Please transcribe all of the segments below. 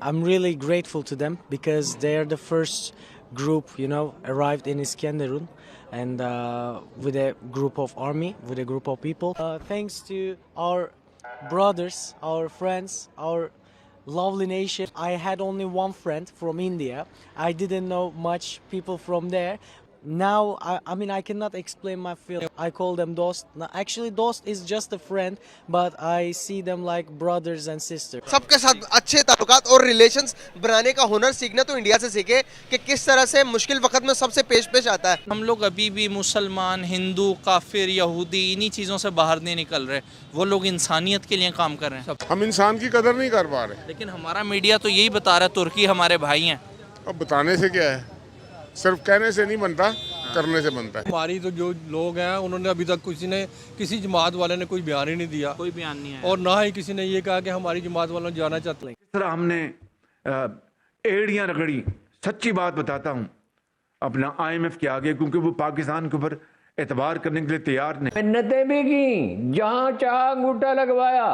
I'm really grateful to them because they are the first group, arrived in Iskenderun and with a group of army, with a group of people. Thanks to our brothers, our friends, our lovely nation. I had only one friend from India. I didn't know much people from there. Now, I cannot explain my feeling. I call them dost. Actually, dost is just a friend, but I see them like brothers and sisters. सबके साथ अच्छे ताल्लुकात और relations बनाने का हुनर सीखना तो इंडिया से सीखे कि किस तरह से मुश्किल वक्त में सबसे पेश पेश आता है। हम लोग अभी भी मुसलमान, हिंदू, काफिर, यहूदी इन्हीं चीज़ों से बाहर नहीं निकल रहे। वो लोग इंसानियत के लिए काम कर रहे हैं। हम इंसान की कदर नहीं कर पा रहे। लेकिन हमारा मीडिया तो यही बता रहा है तुर्की हमारे भाई हैं। अब बताने से क्या है, सिर्फ कहने से नहीं बनता, करने से बनता है। हमारी तो जो लोग हैं उन्होंने अभी तक किसी जमात वाले ने कोई बयान ही नहीं दिया, कोई बयान नहीं है और ना ही किसी ने ये कहा कि हमारी जमात वालों ने जाना चाहते हैं। सर हमने एड़ियां रगड़ी, सच्ची बात बताता हूँ अपना IMF के आगे, क्योंकि वो पाकिस्तान के ऊपर एतबार करने के लिए तैयार नहीं। मिन्नतें भी की, जहाँ चाह अंगूठा लगवाया,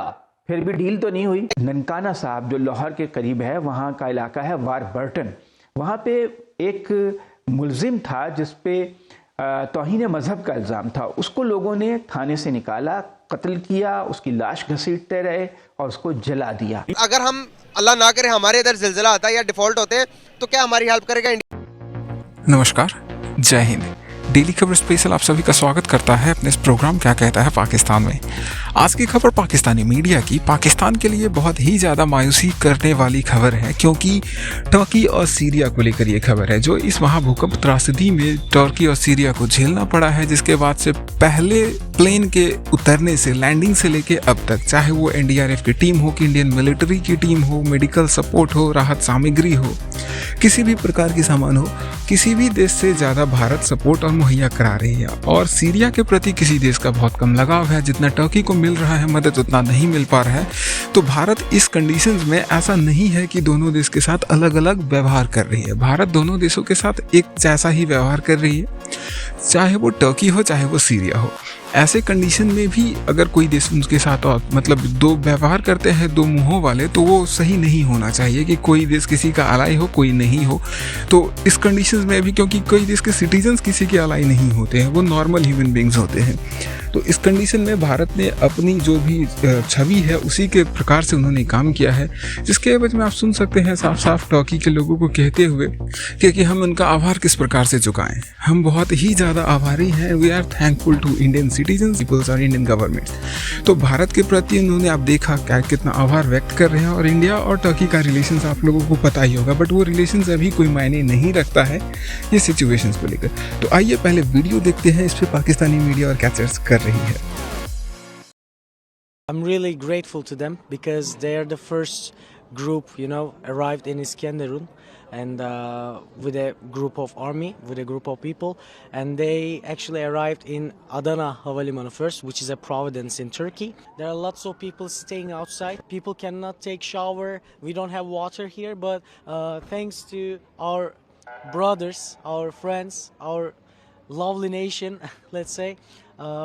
फिर भी डील तो नहीं हुई। ननकाना साहब जो लाहौर के करीब है, वहाँ का इलाका है वारबर्टन। वहाँ पे एक मुलजिम था जिस पे तौहीन मजहब का इल्ज़ाम था। उसको लोगों ने थाने से निकाला, कत्ल किया, उसकी लाश घसीटते रहे और उसको जला दिया। अगर हम अल्लाह ना करे हमारे इधर जिलजिला आता है या डिफॉल्ट होते हैं तो क्या हमारी हेल्प करेगा इंडिया? नमस्कार, जय हिंद। डेली खबर स्पेशल आप सभी का स्वागत करता है अपने इस प्रोग्राम क्या कहता है पाकिस्तान में। आज की खबर पाकिस्तानी मीडिया की पाकिस्तान के लिए बहुत ही ज़्यादा मायूसी करने वाली खबर है, क्योंकि टर्की और सीरिया को लेकर ये खबर है। जो इस महाभूकंप त्रासदी में टर्की और सीरिया को झेलना पड़ा है, जिसके बाद से पहले प्लेन के उतरने से, लैंडिंग से लेके अब तक, चाहे वो NDRF की टीम हो कि इंडियन मिलिट्री की टीम हो, मेडिकल सपोर्ट हो, राहत सामग्री हो, किसी भी प्रकार की सामान हो, किसी भी देश से ज़्यादा भारत सपोर्ट और मुहैया करा रही है। और सीरिया के प्रति किसी देश का बहुत कम लगाव है। जितना टर्की को मिल रहा है मदद, उतना नहीं मिल पा रहा है। तो भारत इस कंडीशंस में ऐसा नहीं है कि दोनों देश के साथ अलग अलग व्यवहार कर रही है। भारत दोनों देशों के साथ एक जैसा ही व्यवहार कर रही है, चाहे वो टर्की हो चाहे वो सीरिया हो। ऐसे कंडीशन में भी अगर कोई देश उनके साथ मतलब दो व्यवहार करते हैं दो मुंहों वाले, तो वो सही नहीं होना चाहिए कि कोई देश किसी का अलाई हो कोई नहीं हो। तो इस कंडीशंस में भी, क्योंकि कोई देश के सिटीजन्स किसी के अलाई नहीं होते हैं, वो नॉर्मल ह्यूमन बींग्स होते हैं, तो इस कंडीशन में भारत ने अपनी जो भी छवि है उसी के प्रकार से उन्होंने काम किया है। जिसके एवज में आप सुन सकते हैं साफ साफ टर्की के लोगों को कहते हुए कि हम उनका आभार किस प्रकार से चुकाएं। हम बहुत ही ज़्यादा आभारी हैं। We are thankful to Indian citizen, peoples और इंडियन गवर्नमेंट। तो भारत के प्रति उन्होंने, आप देखा क्या कितना आभार व्यक्त कर रहे हैं। और इंडिया और टर्की का रिलेशंस आप लोगों को पता ही होगा, बट वो रिलेशंस अभी कोई मायने नहीं रखता है ये सिचुएशंस को लेकर। तो आइए पहले वीडियो देखते हैं, इस पर पाकिस्तानी मीडिया और क्या चर्चा कर रही है। I'm really grateful to them because they are the first group, arrived in Iskenderun and with a group of army, with a group of people, and they actually arrived in Adana Havalimanı first, which is a province in Turkey. There are lots of people staying outside. People cannot take shower. We don't have water here, but thanks to our brothers, our friends, our lovely nation, let's say,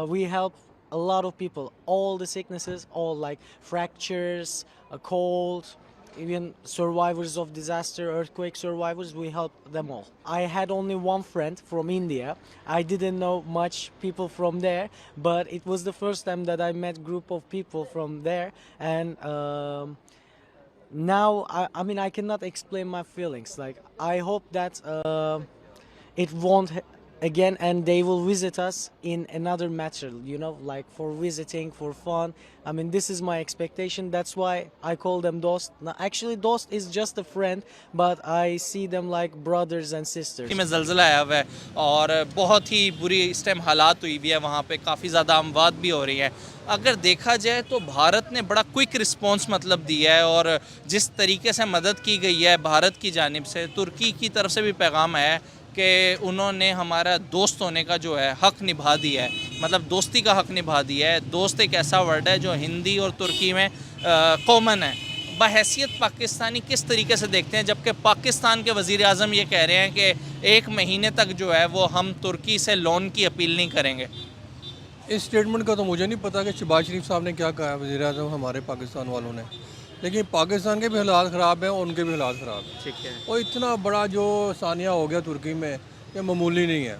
we help a lot of people. All the sicknesses, all like fractures, a cold, even survivors of disaster, earthquake survivors, we help them all. I had only one friend from India. I didn't know much people from there, but it was the first time that I met group of people from there, and now I cannot explain my feelings. Like, I hope that it won't again, and they will visit us in another matter, like for visiting, for fun. This is my expectation. That's why I call them dost. Actually, dost is just a friend, but I see them like brothers and sisters. में ज़लज़ला आया हुआ है और बहुत ही बुरी इस time हालात हुई भी है। वहाँ पे काफ़ी ज़्यादा अमवात भी हो रही है। अगर देखा जाए तो भारत ने बड़ा क्विक रिस्पॉन्स दिया है, और जिस तरीके से मदद की गई है भारत की जानिब से, तुर्की की तरफ से भी पैगाम है कि उन्होंने हमारा दोस्त होने का जो है हक़ निभा दिया है, मतलब दोस्ती का हक़ निभा दिया है। दोस्त एक ऐसा वर्ड है जो हिंदी और तुर्की में कॉमन है। बहैसियत पाकिस्तानी किस तरीके से देखते हैं, जबकि पाकिस्तान के वज़ीर आज़म ये कह रहे हैं कि 1 महीने तक जो है वो हम तुर्की से लोन की अपील नहीं करेंगे। इस स्टेटमेंट का तो मुझे नहीं पता कि शहबाज शरीफ साहब ने क्या कहा है, वज़ीर आज़म हमारे पाकिस्तान वालों ने, लेकिन पाकिस्तान के भी हालात ख़राब हैं और उनके भी हालात ख़राब हैं। ठीक है। और इतना बड़ा जो सानिया हो गया तुर्की में, ये मामूली नहीं है।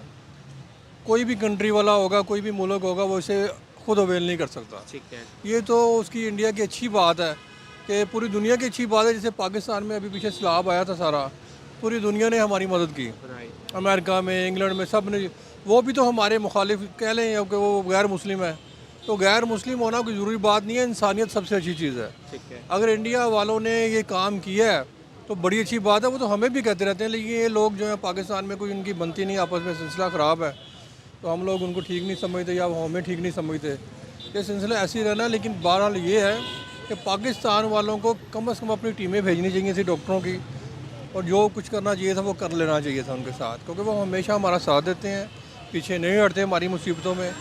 कोई भी कंट्री वाला होगा, कोई भी मुल्क होगा, वो इसे खुद अवेल नहीं कर सकता। ठीक है। ये तो उसकी इंडिया की अच्छी बात है कि पूरी दुनिया की अच्छी बात है। जैसे पाकिस्तान में अभी पीछे सैलाब आया था सारा, पूरी दुनिया ने हमारी मदद की, अमेरिका में, इंग्लैंड में, सब ने। वो भी तो हमारे मुखालिफ कह लें कि वो गैर मुस्लिम है, तो गैर मुस्लिम होना कोई ज़रूरी बात नहीं है। इंसानियत सबसे अच्छी चीज़ है। ठीक है। अगर इंडिया वालों ने ये काम किया है तो बड़ी अच्छी बात है। वो तो हमें भी कहते रहते हैं, लेकिन ये लोग जो है पाकिस्तान में कोई इनकी बनती नहीं, आपस में सिलसिला ख़राब है, तो हम लोग उनको ठीक नहीं समझते या वो हमें ठीक नहीं समझते। ये सिलसिला ऐसे ही रहना। लेकिन बहरहाल ये है कि पाकिस्तान वालों को कम से कम अपनी टीमें भेजनी चाहिए थी डॉक्टरों की, और जो कुछ करना चाहिए था वो कर लेना चाहिए था उनके साथ, क्योंकि वो हमेशा हमारा साथ देते हैं, पीछे नहीं हटते हमारी मुसीबतों में,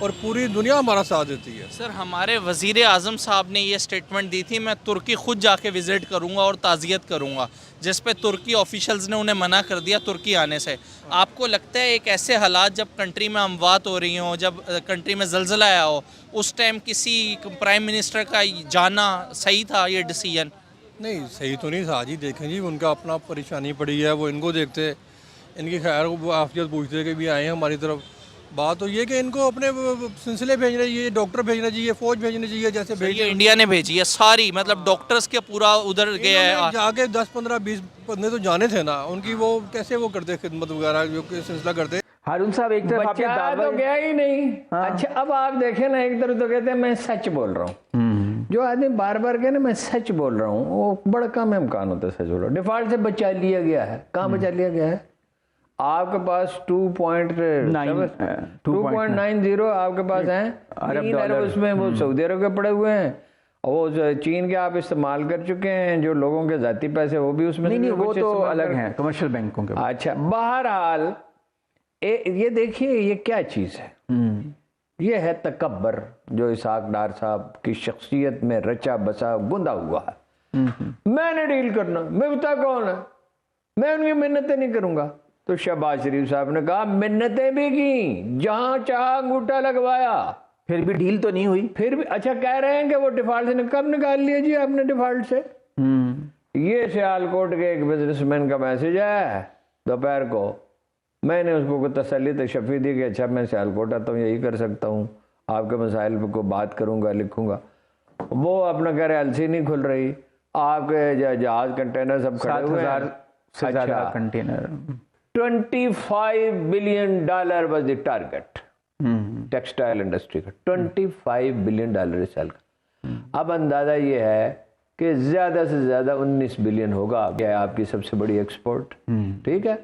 और पूरी दुनिया हमारा साथ देती है। सर, हमारे वज़ीर आज़म साहब ने ये स्टेटमेंट दी थी, मैं तुर्की खुद जाके विज़िट करूंगा और ताज़ियत करूंगा, जिस पे तुर्की ऑफिशियल्स ने उन्हें मना कर दिया तुर्की आने से। आपको लगता है एक ऐसे हालात जब कंट्री में अमवात हो रही हों, जब कंट्री में ज़लज़ला आया हो, उस टाइम किसी प्राइम मिनिस्टर का जाना सही था ये डिसीजन? नहीं, सही तो नहीं था जी। देखें जी, उनका अपना परेशानी पड़ी है, वो इनको देखते, इनकी खैर आफियत पूछते कि भी आए हैं हमारी तरफ। बात तो ये कि इनको अपने सिलसिले भेजने चाहिए, डॉक्टर भेजने चाहिए, फौज भेजने चाहिए, जैसे ये इंडिया ने भेजी है सारी, मतलब डॉक्टर्स के पूरा उधर गया है। जाके 10, 15, 20 बंदे तो जाने थे ना उनकी, वो कैसे वो करते खिदमत वगैरह जो सिलसिला करते। हारून साहब, एक तरफ आपने बच्चा तो गया ही नहीं। अच्छा, अब आप देखें ना, एक तरफ तो कहते हैं मैं सच बोल रहा हूँ, जो आदमी बार बार कहे ना मैं सच बोल रहा हूँ, वो बड़ा कम इम्कान होता है सच बोल रहा हूँ। डिफॉल्ट से बचा लिया गया है। कहाँ बचा लिया गया है? आपके पास 2.90 आपके पास हैं अरब, उसमें वो सऊदी अरब के पड़े हुए हैं, और वो चीन के आप इस्तेमाल कर चुके हैं, जो लोगों के जाती पैसे वो भी उसमें नहीं, वो तो अलग हैं, कमर्शियल बैंकों के। अच्छा, बहरहाल ये देखिए ये क्या चीज़ है। ये है तकब्बर, जो इसहाक डार साहब की शख्सियत में रचा बसा गुंदा हुआ है। मैंने डील करना, मिफ्ता कौन है, मैं उनकी मिन्नतें नहीं करूंगा। तो शहबाज शरीफ साहब ने कहा मिन्नतें भी की, जहां चाह अंगूठा लगवाया, फिर भी डील तो नहीं हुई। फिर भी अच्छा कह रहे हैं कि वो डिफॉल्ट से कब निकाल लिया जी आपने डिफॉल्ट से? ये सियालकोट के एक बिजनेसमैन का मैसेज है दोपहर को। मैंने उसको तसल्ली तशफ़ी दी कि अच्छा मैं सियालकोट आता हूँ, यही कर सकता हूँ, आपके मसाइल को बात करूँगा, लिखूँगा। वो अपना कह रहे अलसी नहीं खुल रही, आपके जहाज कंटेनर सब खड़े हुए हैं। 7,000 container. $25 billion was the target textile industry का। $25 billion इस साल का। अब अंदाजा ये है कि ज्यादा से ज्यादा 19 बिलियन होगा, क्या है आपकी सबसे बड़ी एक्सपोर्ट। ठीक है।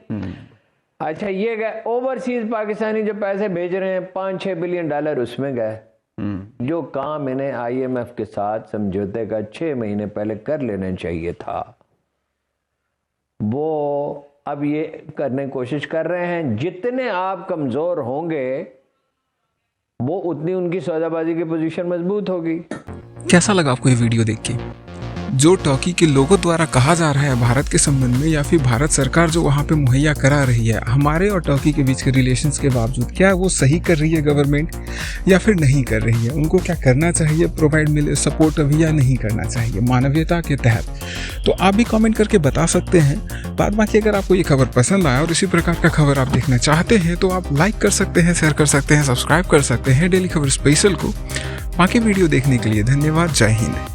अच्छा, ये गए ओवरसीज पाकिस्तानी जो पैसे भेज रहे हैं $5-6 बिलियन उसमें गए। जो काम इन्हें IMF के साथ समझौते का 6 महीने पहले कर लेना चाहिए था, वो अब ये करने की कोशिश कर रहे हैं। जितने आप कमजोर होंगे वो उतनी उनकी सौदाबाजी की पोजीशन मजबूत होगी। कैसा लगा आपको ये वीडियो देख के? जो टर्की के लोगों द्वारा कहा जा रहा है भारत के संबंध में, या फिर भारत सरकार जो वहाँ पे मुहैया करा रही है हमारे और टर्की के बीच के रिलेशंस के बावजूद, क्या वो सही कर रही है गवर्नमेंट या फिर नहीं कर रही है? उनको क्या करना चाहिए, प्रोवाइड मिले सपोर्ट अभी, या नहीं करना चाहिए मानवीयता के तहत? तो आप भी कमेंट करके बता सकते हैं। बाद बाकी अगर आपको ये खबर पसंद आया और इसी प्रकार का खबर आप देखना चाहते हैं तो आप लाइक कर सकते हैं, शेयर कर सकते हैं, सब्सक्राइब कर सकते हैं डेली खबर स्पेशल को। बाकी वीडियो देखने के लिए धन्यवाद। जय हिंद।